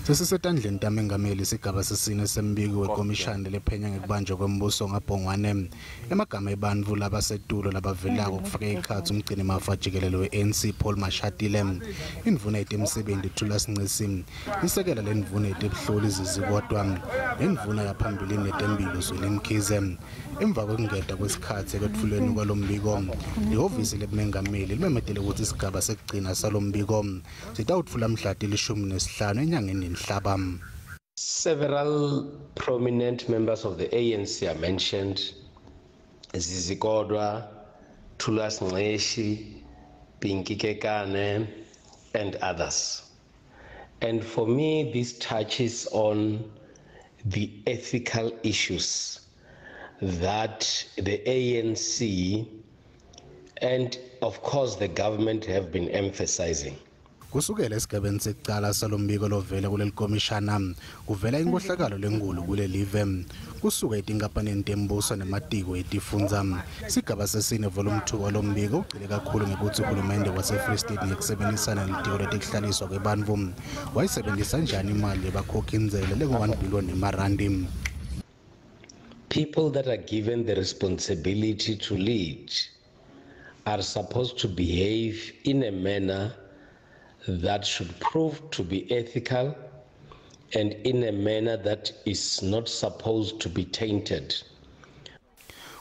Sesisetandleni tamengameli sigaba sesine sembiko wekhomishana lebeyiphenya ngekubanjwa kwembuso ngabhongwane emagama ebantfu labasetulo labavelako kufaka ekhatsi umgcini mafa jikelele we-ANC Paul Mashatile indvuna yetemsebenti ithulasinqisi isekela lendvuna yetebuhloli izizikodwa lendvuna yaphambilini yetemphilo Mkhize emva kwekungeta kwesikhatsi ekwetfulweni kwalombiko lihhovisi lebumengameli limemetele ukuthi isigaba sekugcina salombiko sitawutfula mhla til-15 enyangeni yenhlaba. Several prominent members of the ANC are mentioned: Zizikodwa, Thulas Ngceshi, Pinky Kekane, and others. And for me, this touches on the ethical issues that the ANC and of course the government have been emphasizing. Kusukela esigabeni sekucala salombiko lovela kulekhomishana kuvela inkohlakalo lenkulu kulelive kusuka etinkampanini tembuso nematiko etifundza. Sigaba sesine volume 2 walombiko ugcile kakhulu ngekutsi uhulumende wase-Free State ngekusebenzisana nelitiko letekuhlaliswa kwebantfu wayisebenzisa njani imali lebakhokha indzele lengu-1 billion wemarandi. People that are given the responsibility to lead are supposed to behave in a manner that should prove to be ethical and in a manner that is not supposed to be tainted.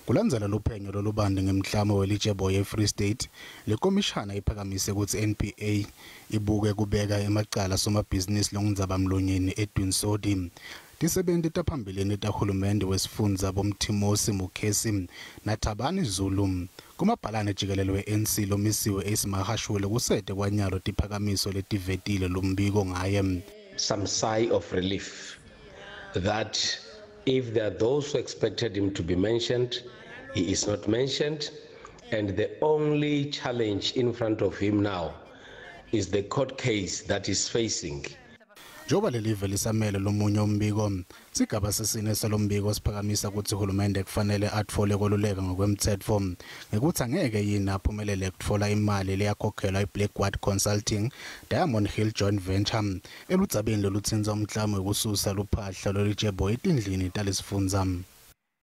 Kulandzela luphenyo lolubandi ngemklamo letjeboya e-Free State, lekhomishana iphakamise ukuthi NPA ibuke kubeka emacala somabhizinisi longindzaba mlonyeni Edwin Sodi. Tisebenti taphambilini tahulumende wesifundza bomthimosi Mukhesi naThabani Zulu kumabhalane jikelele we-ANC lomisiwe esimahashule kusete kwanyalo tiphakamiso letivetile lombiko ngaye. Some sigh of relief that if there are those who expected him to be mentioned, he is not mentioned, and the only challenge in front of him now is the court case that is facing. Njoba lelive lisamele lomunye umbiko sigaba sesine salombiko siphakamisa ukuthi uhulumende kufanele atfole koluleka ngokwemtsetfo ngekuthi angeke yini aphumelele ukutfola imali leyakhokhelwa iBlackwater Consulting Diamond Hill Joint Venture eludzabeni lolutsinza umklamo wekususa luphahla lolitjeboya etindlini talesifundza.